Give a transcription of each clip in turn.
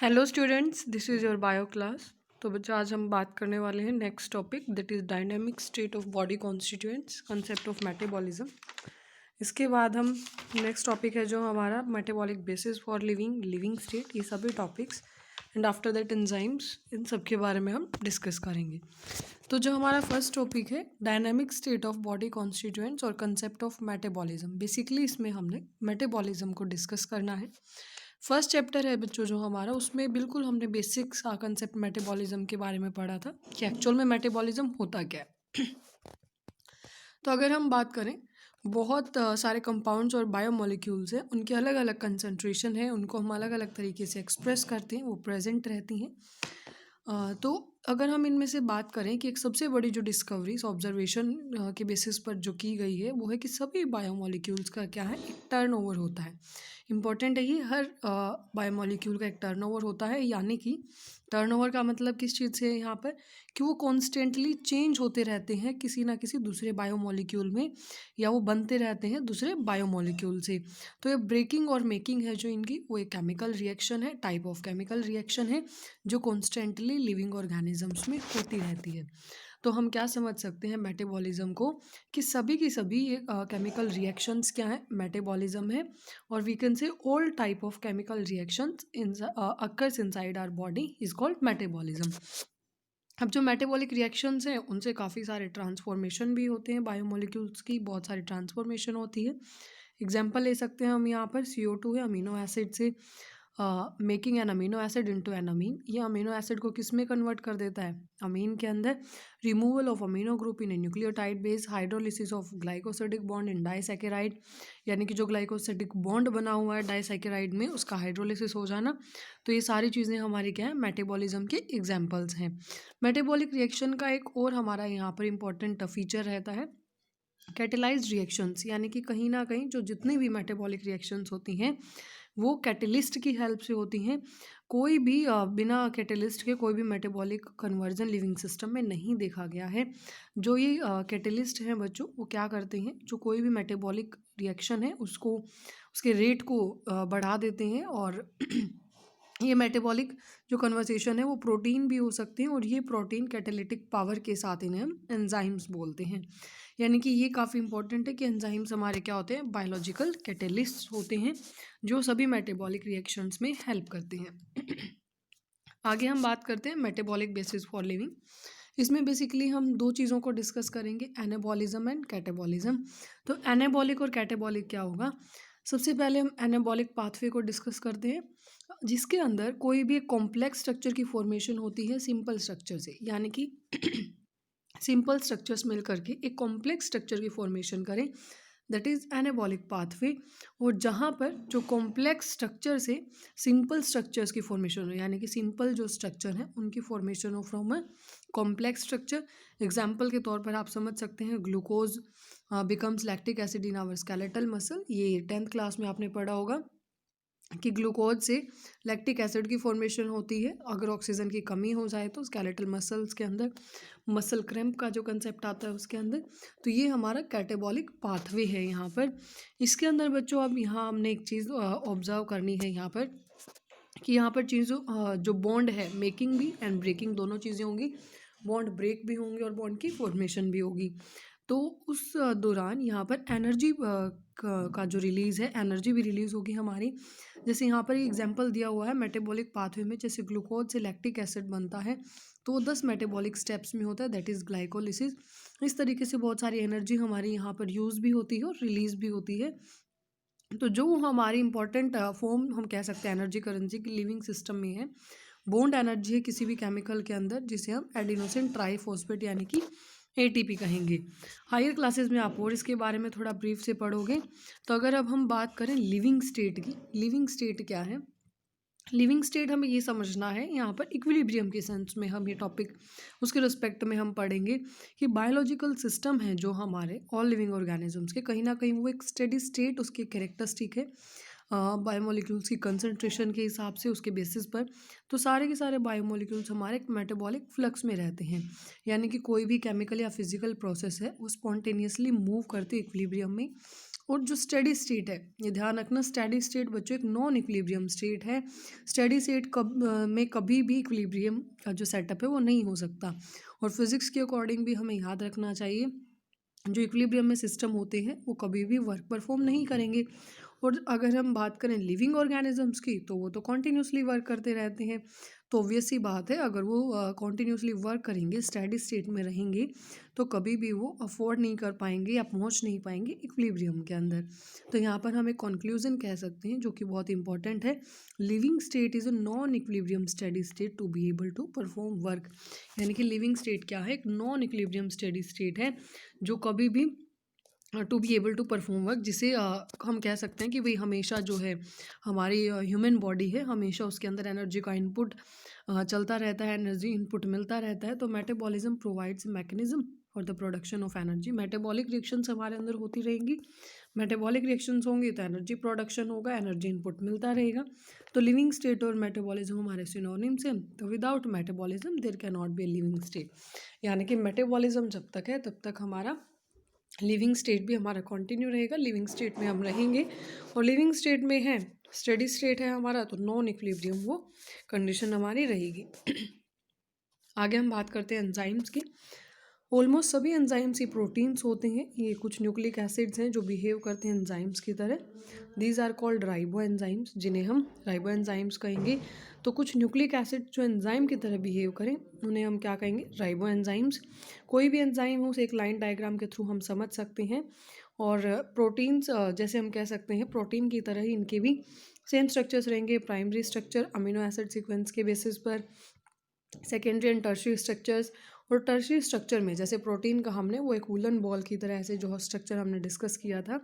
Hello students, this is your bio class. तो बच्चों, आज हम बात करने वाले हैं next topic that is dynamic state of body constituents, concept of metabolism. इसके बाद हम नेक्स्ट टॉपिक है जो हमारा metabolic basis for living state, ये सभी topics and after that enzymes, इन सब के बारे में हम डिस्कस करेंगे। तो जो हमारा फर्स्ट टॉपिक है dynamic state of body constituents और कंसेप्ट ऑफ मेटाबॉलिज्म, बेसिकली इसमें हमने मेटाबॉलिज्म को डिस्कस करना है। फर्स्ट चैप्टर है बच्चों जो हमारा, उसमें बिल्कुल हमने बेसिक सा कंसेप्ट मेटाबॉलिज्म के बारे में पढ़ा था कि एक्चुअल में मेटाबॉलिज्म होता क्या है। तो अगर हम बात करें, बहुत सारे कंपाउंड्स और बायोमोलिक्यूल्स हैं, उनके अलग अलग कंसंट्रेशन है, उनको हम अलग अलग तरीके से एक्सप्रेस करते हैं, वो प्रेजेंट रहती हैं। तो अगर हम इनमें से बात करें कि एक सबसे बड़ी जो डिस्कवरीज ऑब्जर्वेशन के बेसिस पर जो की गई है वो है कि सभी बायोमोलिक्यूल्स का क्या है, एक टर्नओवर होता है। इम्पॉर्टेंट है ये, हर बायोमोलिक्यूल का एक टर्नओवर होता है, यानी कि टर्नओवर का मतलब किस चीज़ से है यहाँ पर, कि वो कॉन्स्टेंटली चेंज होते रहते हैं किसी ना किसी दूसरे बायोमोलिक्यूल में, या वो बनते रहते हैं दूसरे बायोमोलिक्यूल से। तो ये ब्रेकिंग और मेकिंग है जो इनकी, वो एक केमिकल रिएक्शन है, टाइप ऑफ केमिकल रिएक्शन है जो कॉन्स्टेंटली लिविंग ऑर्गेनिजम्स में होती रहती है। तो हम क्या समझ सकते हैं मेटाबॉलिज्म को, कि सभी की सभी ये केमिकल रिएक्शंस क्या है, मेटाबॉलिज्म है। और we can say all type of chemical reactions in occurs inside our body is called metabolism. अब जो मेटाबॉलिक रिएक्शंस हैं उनसे काफ़ी सारे ट्रांसफॉर्मेशन भी होते हैं, बायोमोलिक्यूल्स की बहुत सारी ट्रांसफॉर्मेशन होती है। एग्जांपल ले सकते हैं हम यहाँ पर, CO2 है, अमीनो एसिड से making an amino acid into an amine. ये अमीनो एसिड को किस में कन्वर्ट कर देता है, अमीन के अंदर। Removal of amino group in A nucleotide base, hydrolysis of glycosidic bond in disaccharide, यानी कि जो ग्लाइकोसिडिक बॉन्ड बना हुआ है डाइसैकेराइड में, उसका हाइड्रोलिसिस हो जाना। तो ये सारी चीज़ें हमारी क्या है, मेटाबॉलिज्म के एग्जाम्पल्स हैं। मेटाबॉलिक रिएक्शन का एक और हमारा यहाँ पर इम्पॉर्टेंट फीचर रहता है कैटेलाइज्ड रिएक्शंस, यानी कि कहीं ना कहीं जो जितनी भी मेटाबॉलिक रिएक्शंस होती हैं वो कैटलिस्ट की हेल्प से होती हैं। कोई भी बिना कैटलिस्ट के कोई भी मेटाबॉलिक कन्वर्जन लिविंग सिस्टम में नहीं देखा गया है। जो ये कैटलिस्ट हैं बच्चों, वो क्या करते हैं, जो कोई भी मेटाबॉलिक रिएक्शन है उसको, उसके रेट को बढ़ा देते हैं। और ये मेटाबॉलिक जो कन्वर्सेशन है वो प्रोटीन भी हो सकते हैं, और ये प्रोटीन कैटालिटिक पावर के साथ इन्हें हम एंजाइम्स बोलते हैं। यानी कि ये काफ़ी इंपॉर्टेंट है कि एंजाइम्स हमारे क्या होते हैं, बायोलॉजिकल कैटलिस्ट होते हैं जो सभी मेटाबॉलिक रिएक्शंस में हेल्प करते हैं। आगे हम बात करते हैं मेटाबॉलिक बेसिस फॉर लिविंग। इसमें बेसिकली हम दो चीज़ों को डिस्कस करेंगे, एनाबॉलिज्म एंड कैटाबॉलिज्म। तो एनाबॉलिक और कैटाबॉलिक क्या होगा, सबसे पहले हम एनाबॉलिक पाथवे को डिस्कस करते हैं, जिसके अंदर कोई भी एक कॉम्प्लेक्स स्ट्रक्चर की फॉर्मेशन होती है सिंपल स्ट्रक्चर से, यानी कि सिंपल स्ट्रक्चर्स मिल करके एक कॉम्प्लेक्स स्ट्रक्चर की फॉर्मेशन करें, दैट इज़ एनाबॉलिक पाथवे। और जहाँ पर जो कॉम्प्लेक्स स्ट्रक्चर से सिंपल स्ट्रक्चर्स की फॉर्मेशन हो, यानी कि सिंपल जो स्ट्रक्चर है उनकी फॉर्मेशन हो from a complex structure. Example के तौर पर आप समझ सकते हैं, glucose becomes lactic acid in our skeletal muscle, ये 10th क्लास में आपने पढ़ा होगा कि ग्लूकोज से लैक्टिक एसिड की फॉर्मेशन होती है। अगर ऑक्सीजन की कमी हो जाए तो स्केलेटल मसल्स के अंदर मसल क्रैम्प का जो कंसेप्ट आता है उसके अंदर। तो ये हमारा कैटाबॉलिक पाथवे है यहाँ पर। इसके अंदर बच्चों, अब यहाँ हमने एक चीज़ ऑब्जर्व करनी है यहाँ पर, कि यहाँ पर चीज़ों जो बॉन्ड है, मेकिंग भी एंड ब्रेकिंग दोनों चीज़ें होंगी, बॉन्ड ब्रेक भी होंगे और बॉन्ड की फॉर्मेशन भी होगी। तो उस दौरान यहाँ पर एनर्जी का जो रिलीज़ है, एनर्जी भी रिलीज़ होगी हमारी। जैसे यहाँ पर एग्जांपल दिया हुआ है मेटाबॉलिक पाथवे में, जैसे ग्लूकोज से लैक्टिक एसिड बनता है तो वो 10 मेटाबॉलिक स्टेप्स में होता है, दैट इज़ ग्लाइकोलिसिस। इस तरीके से बहुत सारी एनर्जी हमारी यहाँ पर यूज़ भी होती है और रिलीज़ भी होती है। तो जो हमारी इंपॉर्टेंट फॉर्म हम कह सकते हैं एनर्जी करेंसी की लिविंग सिस्टम में है, बॉन्ड एनर्जी है किसी भी केमिकल के अंदर, जिसे हम एडिनोसिन ट्राइफॉस्फेट यानी कि ATP कहेंगे। हायर क्लासेस में आप और इसके बारे में थोड़ा ब्रीफ से पढ़ोगे। तो अगर अब हम बात करें लिविंग स्टेट की, लिविंग स्टेट क्या है, लिविंग स्टेट हमें ये समझना है यहाँ पर इक्विलिब्रियम के सेंस में, हम ये टॉपिक उसके रिस्पेक्ट में हम पढ़ेंगे कि बायोलॉजिकल सिस्टम है जो हमारे ऑल लिविंग ऑर्गेनिजम्स के, कहीं ना कहीं वो एक स्टेडी स्टेट उसकी कैरेक्टरिस्टिक है बायोमोलिक्यूल्स की कंसंट्रेशन के हिसाब से, उसके बेसिस पर। तो सारे के सारे बायोमोलिक्यूल्स हमारे मेटाबॉलिक फ्लक्स में रहते हैं, यानी कि कोई भी केमिकल या फिजिकल प्रोसेस है वो स्पॉन्टेनियसली मूव करते इक्विलिब्रियम में, और जो स्टेडी स्टेट है, ये ध्यान रखना, स्टेडी स्टेट बच्चों एक नॉन इक्विलिब्रियम स्टेट है। स्टेडी स्टेट में कभी भी इक्विलिब्रियम का जो सेटअप है वो नहीं हो सकता। और फिजिक्स के अकॉर्डिंग भी हमें याद रखना चाहिए, जो इक्विलिब्रियम में सिस्टम होते हैं वो कभी भी वर्क परफॉर्म नहीं करेंगे। और अगर हम बात करें लिविंग ऑर्गेनिजम्स की, तो वो तो कॉन्टीन्यूसली वर्क करते रहते हैं। तो ऑब्वियस सी बात है, अगर वो कॉन्टीन्यूसली वर्क करेंगे, स्टेडी स्टेट में रहेंगे, तो कभी भी वो अफोर्ड नहीं कर पाएंगे या पहुंच नहीं पाएंगे इक्विलिब्रियम के अंदर। तो यहाँ पर हम एक कंक्लूजन कह सकते हैं जो कि बहुत इंपॉर्टेंट है, living state is a non equilibrium steady state to be able to perform work. यानी कि लिविंग स्टेट क्या है, एक नॉन इक्विलिब्रियम स्टेडी स्टेट है जो कभी भी to be able to perform work, जिसे हम कह सकते हैं कि भाई हमेशा जो है हमारी ह्यूमन बॉडी है, हमेशा उसके अंदर एनर्जी का इनपुट चलता रहता है, एनर्जी इनपुट मिलता रहता है। तो metabolism provides mechanism for the production of energy. Metabolic reactions हमारे अंदर होती रहेंगी, मेटाबॉलिक रिएक्शंस होंगी तो एनर्जी प्रोडक्शन होगा, एनर्जी इनपुट मिलता रहेगा। तो लिविंग स्टेट और मेटाबॉलिज्म हमारे सिनोनिम्स हैं। तो without metabolism there can not be a living state. यानी कि मेटाबॉलिज्म जब तक है तब तक हमारा लिविंग स्टेट भी हमारा कंटिन्यू रहेगा, लिविंग स्टेट में हम रहेंगे। और लिविंग स्टेट में है, स्टेडी स्टेट है हमारा, तो नॉन इक्विलिब्रियम वो कंडीशन हमारी रहेगी। आगे हम बात करते हैं एंजाइम्स की। ऑलमोस्ट सभी एंजाइम्स ही प्रोटीन्स होते हैं, ये कुछ न्यूक्लिक एसिड्स हैं जो बिहेव करते हैं एंजाइम्स की तरह। These are called ribo enzymes, जिन्हें हम राइबो एंजाइम्स कहेंगे। तो कुछ न्यूक्लिक एसिड जो एंजाइम की तरह बिहेव करें उन्हें हम क्या कहेंगे, राइबो एंजाइम्स। कोई भी एंजाइम हो उसे एक लाइन डायग्राम के थ्रू हम समझ सकते हैं। और प्रोटीन्स जैसे हम कह सकते हैं प्रोटीन की तरह ही इनके भी सेम स्ट्रक्चर्स रहेंगे, primary structure amino acid sequence के बेसिस पर, सेकेंडरी एंड टर्शियरी स्ट्रक्चर्स। और टर्शियरी स्ट्रक्चर में जैसे प्रोटीन का हमने वो एक वूलन बॉल की तरह ऐसे जो स्ट्रक्चर हमने डिस्कस किया था,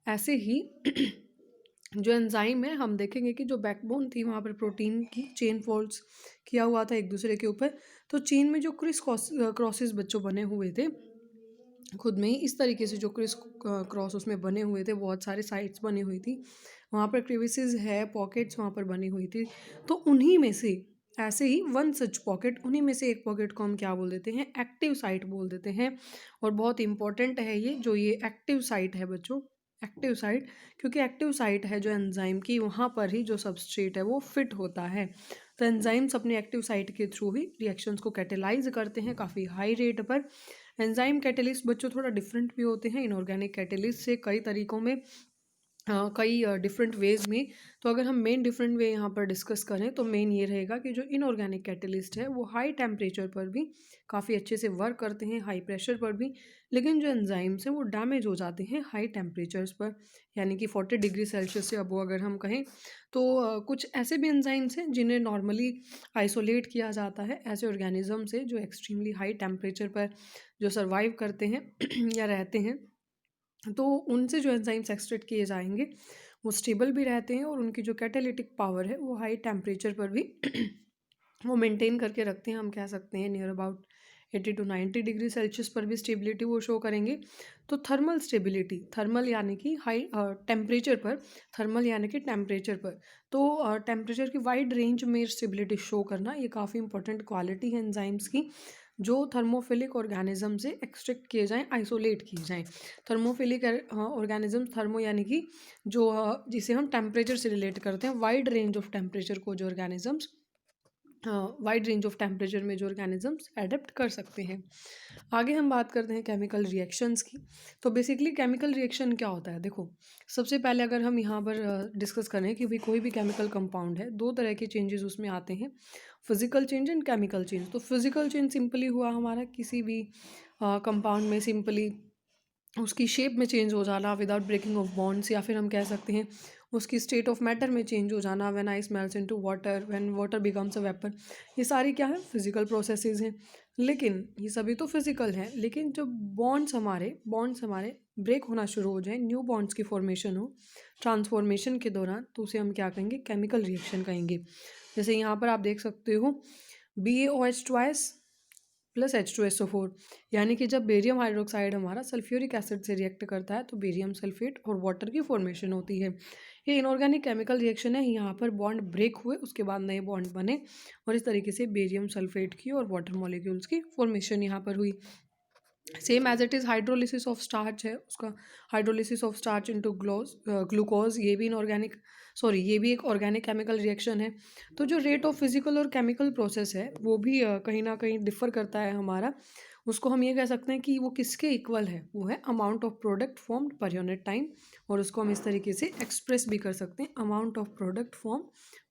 ऐसे ही जो एंजाइम है हम देखेंगे कि जो बैकबोन थी वहाँ पर प्रोटीन की चेन फॉल्स किया हुआ था एक दूसरे के ऊपर। तो चेन में जो क्रिस क्रॉसेस बच्चों बने हुए थे खुद में ही, इस तरीके से जो क्रिस क्रॉस उसमें बने हुए थे, बहुत सारे साइट्स बनी हुई थी वहाँ पर, क्रिविसेस है, पॉकेट्स वहाँ पर बनी हुई थी। तो उन्हीं में से ऐसे ही वन सच पॉकेट, उन्हीं में से एक पॉकेट को हम क्या बोल देते हैं, एक्टिव साइट बोल देते हैं। और बहुत इंपॉर्टेंट है ये जो ये एक्टिव साइट है बच्चों, एक्टिव साइट, क्योंकि एक्टिव साइट है जो एंजाइम की, वहाँ पर ही जो सबस्ट्रेट है वो फिट होता है। तो एंजाइम्स अपने एक्टिव साइट के थ्रू ही रिएक्शंस को कैटेलाइज करते हैं काफ़ी हाई रेट पर। एंजाइम कैटेलिस्ट बच्चों थोड़ा डिफरेंट भी होते हैं इनऑर्गेनिक कैटेलिस्ट से, कई तरीकों में, कई डिफरेंट वेज में। तो अगर हम मेन डिफरेंट वे यहाँ पर डिस्कस करें तो मेन ये रहेगा कि जो इनऑर्गेनिक कैटेलिस्ट है वो हाई टेम्परेचर पर भी काफ़ी अच्छे से वर्क करते हैं, हाई प्रेशर पर भी। लेकिन जो एंजाइम्स हैं वो डैमेज हो जाते हैं हाई टेम्परेचर्स पर, यानी कि 40 डिग्री सेल्सियस से अब अगर हम कहें तो कुछ ऐसे भी एंजाइम्स हैं जिन्हें नॉर्मली आइसोलेट किया जाता है ऐसे ऑर्गेनिज्म से जो एक्सट्रीमली हाई टेम्परेचर पर जो सर्वाइव करते हैं या रहते हैं। तो उनसे जो एंजाइम्स एक्सट्रैक्ट किए जाएंगे वो स्टेबल भी रहते हैं और उनकी जो कैटालिटिक पावर है वो हाई टेम्परेचर पर भी वो मेंटेन करके रखते हैं। हम कह सकते हैं near about 80 to 90 degree Celsius पर भी स्टेबिलिटी वो शो करेंगे। तो थर्मल स्टेबिलिटी, थर्मल यानी कि हाई टेम्परेचर पर, थर्मल यानी कि टेम्परेचर पर, तो टेम्परेचर की वाइड रेंज में स्टेबिलिटी शो करना ये काफ़ी इंपॉर्टेंट क्वालिटी है एंजाइम्स की, जो थर्मोफिलिक ऑर्गेनिज्म से एक्सट्रैक्ट किए जाएँ, आइसोलेट किए जाएँ। थर्मोफिलिक ऑर्गेनिज्म, थर्मो यानी कि जो जिसे हम टेम्परेचर से रिलेट करते हैं, वाइड रेंज ऑफ टेम्परेचर को जो organisms, wide range of temperature में जो ऑर्गेनिजम्स एडेप्ट कर सकते हैं। आगे हम बात करते हैं केमिकल रिएक्शंस की। तो बेसिकली केमिकल रिएक्शन क्या होता है, देखो सबसे पहले अगर हम यहाँ पर डिस्कस करें कि भाई कोई भी केमिकल कंपाउंड है, दो तरह के चेंजेस उसमें आते हैं, physical change and chemical change. तो फिजिकल चेंज सिंपली हुआ हमारा किसी भी कंपाउंड में सिंपली उसकी शेप में चेंज हो जाना विदाउट ब्रेकिंग ऑफ बॉन्ड्स, या फिर हम कह सकते हैं उसकी स्टेट ऑफ मैटर में चेंज हो जाना, when ice melts into water, when water becomes a vapour. ये सारी क्या है, फिजिकल प्रोसेसेस हैं। लेकिन ये सभी तो फिजिकल हैं, लेकिन जब बॉन्ड्स हमारे ब्रेक होना शुरू हो जाए, न्यू बॉन्ड्स की फॉर्मेशन हो ट्रांसफॉर्मेशन के दौरान, तो उसे हम क्या कहेंगे, केमिकल रिएक्शन कहेंगे। जैसे यहाँ पर आप देख सकते हो BaOH ट्वाइस प्लस H2SO4, यानी कि जब बेरियम हाइड्रोक्साइड हमारा सल्फ्यूरिक एसिड से रिएक्ट करता है तो बेरियम सल्फेट और वाटर की फॉर्मेशन होती है। ये इनऑर्गेनिक केमिकल रिएक्शन है, यहाँ पर बॉन्ड ब्रेक हुए उसके बाद नए बॉन्ड बने और इस तरीके से बेरियम सल्फेट की और वाटर मॉलिक्यूल्स की फॉर्मेशन यहाँ पर हुई। Same as it is hydrolysis of starch है उसका, hydrolysis of starch into glucose, ये भी इनऑर्गेनिक, सॉरी ये भी एक ऑर्गेनिक केमिकल रिएक्शन है। तो जो रेट ऑफ फिजिकल और केमिकल प्रोसेस है वो भी कहीं ना कहीं डिफर करता है हमारा। उसको हम ये कह सकते हैं कि वो किसके इक्वल है, वो है amount of product formed per unit time. और उसको हम इस तरीके से एक्सप्रेस भी कर सकते हैं, amount of product form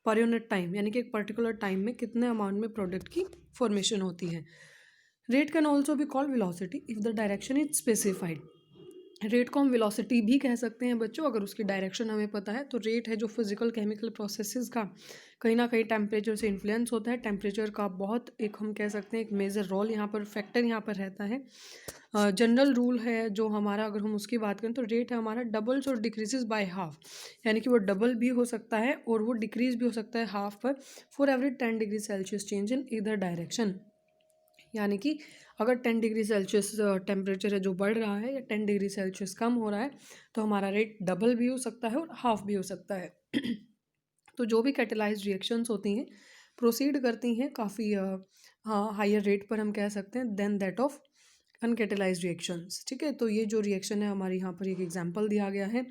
per unit time, यानी कि एक पर्टिकुलर टाइम में कितने अमाउंट में प्रोडक्ट की फॉर्मेशन होती है। Rate can also be called velocity if the direction is specified. Rate को हम वेलोसिटी भी कह सकते हैं बच्चों, अगर उसकी डायरेक्शन हमें पता है। तो रेट है जो फिजिकल केमिकल प्रोसेसेस का कहीं ना कहीं टेम्परेचर से इन्फ्लुएंस होता है। टेम्परेचर का बहुत एक हम कह सकते हैं एक मेजर रोल यहाँ पर, फैक्टर यहाँ पर रहता है। जनरल रूल है जो हमारा, अगर हम उसकी बात करें तो रेट है हमारा डबल्स और डिक्रीजेज बाय हाफ, यानी कि वो डबल भी हो सकता है और वो डिक्रीज भी हो सकता है हाफ पर, for every 10 degree Celsius change in either direction. यानी कि अगर 10 डिग्री सेल्सियस टेम्परेचर है जो बढ़ रहा है या 10 डिग्री सेल्सियस कम हो रहा है तो हमारा रेट डबल भी हो सकता है और हाफ भी हो सकता है। तो जो भी कैटेलाइज्ड रिएक्शंस होती हैं प्रोसीड करती हैं काफ़ी हायर रेट पर, हम कह सकते हैं, देन दैट ऑफ अनकैटेलाइज्ड रिएक्शंस। ठीक है, तो ये जो रिएक्शन है हमारी यहाँ पर एक एग्जांपल दिया गया है।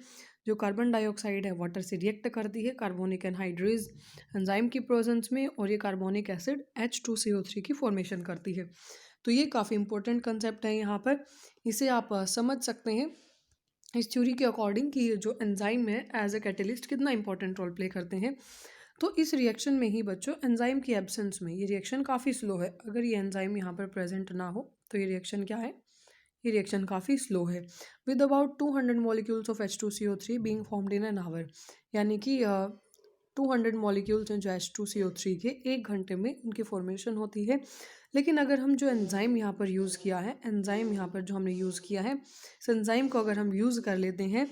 जो कार्बन डाइऑक्साइड है वाटर से रिएक्ट करती है कार्बोनिक एनहाइड्रेज एंजाइम की प्रेजेंस में, और ये कार्बोनिक एसिड H2CO3 की फॉर्मेशन करती है। तो ये काफ़ी इंपॉर्टेंट कंसेप्ट है यहाँ पर, इसे आप समझ सकते हैं इस थ्योरी के अकॉर्डिंग कि जो एंजाइम है एज ए कैटेलिस्ट कितना इंपॉर्टेंट रोल प्ले करते हैं। तो इस रिएक्शन में ही बच्चों एंजाइम की एब्सेंस में ये रिएक्शन काफ़ी स्लो है। अगर ये एंजाइम यहाँ पर प्रेजेंट ना हो तो ये रिएक्शन क्या है, ये रिएक्शन काफ़ी स्लो है। With about 200 molecules of H2CO3 being formed in an hour, यानी कि 200 मॉलिक्यूल्स हैं जो H2CO3 के 1 घंटे में उनकी फॉर्मेशन होती है। लेकिन अगर हम जो एंजाइम यहाँ पर यूज़ किया है, एंजाइम यहाँ पर जो हमने यूज़ किया है, इस एंजाइम को अगर हम यूज़ कर लेते हैं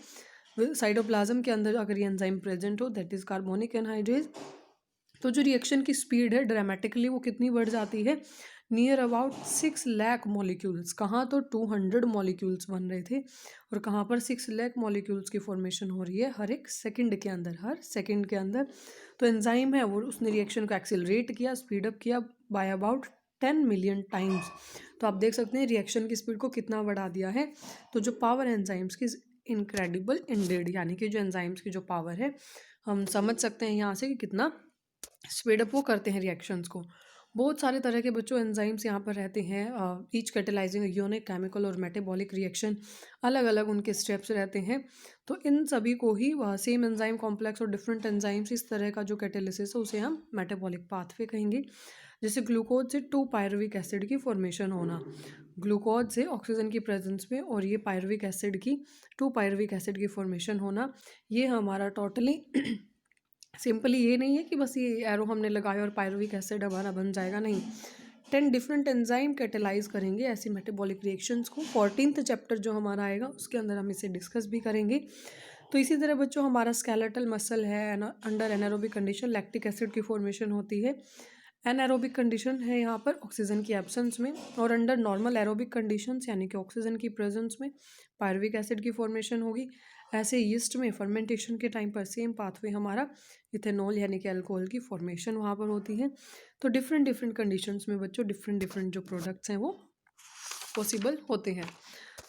साइटोप्लाज्म के अंदर, अगर ये एंजाइम प्रेजेंट हो दैट इज़ कार्बोनिक एनहाइड्रेज, तो जो रिएक्शन की स्पीड है ड्रामेटिकली वो कितनी बढ़ जाती है, नियर अबाउट 6 लाख मॉलिक्यूल्स। कहाँ तो 200 मॉलिक्यूल्स बन रहे थे और कहाँ पर 6 लाख मॉलिक्यूल्स की फॉर्मेशन हो रही है हर एक सेकंड के अंदर, हर सेकंड के अंदर। तो एंजाइम है वो उसने रिएक्शन को एक्सेलरेट किया, स्पीड अप किया बाय अबाउट 10 मिलियन टाइम्स। तो आप देख सकते हैं रिएक्शन की स्पीड को कितना बढ़ा दिया है। तो जो पावर एंजाइम्स की इनक्रेडिबल इंडेड, यानी कि जो एंजाइम्स की जो पावर है हम समझ सकते हैं यहाँ से कि कितना स्पीड अप वो करते हैं रिएक्शंस को। बहुत सारे तरह के बच्चों एंजाइम्स यहाँ पर रहते हैं, ईच कैटेलाइजिंग यूनिक केमिकल और मेटाबॉलिक रिएक्शन, अलग अलग उनके स्टेप्स रहते हैं। तो इन सभी को ही सेम एंजाइम कॉम्प्लेक्स और डिफरेंट एंजाइम्स, इस तरह का जो कैटेलिसिस है उसे हम मेटाबॉलिक पाथवे कहेंगे। जैसे ग्लूकोज से 2 पायरुविक एसिड की फॉर्मेशन होना, ग्लूकोज से ऑक्सीजन की प्रेजेंस में और ये पायरुविक एसिड की 2 पायरुविक एसिड की फॉर्मेशन होना, ये हमारा टोटली सिंपली ये नहीं है कि बस ये एरो हमने लगाया और पायरुविक एसिड हमारा बन जाएगा, नहीं। 10 डिफरेंट एंजाइम कैटेलाइज करेंगे ऐसी मेटाबॉलिक रिएक्शंस को। 14th चैप्टर जो हमारा आएगा उसके अंदर हम इसे डिस्कस भी करेंगे। तो इसी तरह बच्चों हमारा स्केलेटल मसल है, under anaerobic condition lactic acid की फॉर्मेशन होती है। एनारोबिक कंडीशन है यहाँ पर ऑक्सीजन की एब्सेंस में, और अंडर नॉर्मल एरोबिक कंडीशंस यानी कि ऑक्सीजन की प्रेजेंस में पायरुविक एसिड की फॉर्मेशन होगी। ऐसे यीस्ट में फर्मेंटेशन के टाइम पर सेम पाथवे हमारा इथेनॉल यानी कि अल्कोहल की फॉर्मेशन वहाँ पर होती है। तो डिफरेंट डिफरेंट कंडीशंस में बच्चों डिफरेंट डिफरेंट जो प्रोडक्ट्स हैं वो पॉसिबल होते हैं।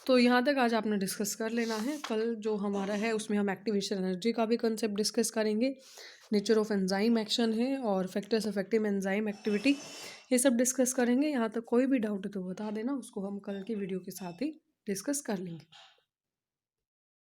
तो यहाँ तक आज आपने डिस्कस कर लेना है। कल जो हमारा है उसमें हम एक्टिवेशन एनर्जी का भी कंसेप्ट डिस्कस करेंगे, नेचर ऑफ एंजाइम एक्शन है और फैक्टर्स अफेक्टिव एंजाइम एक्टिविटी, ये सब डिस्कस करेंगे। यहाँ तक कोई भी डाउट है तो बता देना, उसको हम कल की वीडियो के साथ ही डिस्कस कर लेंगे।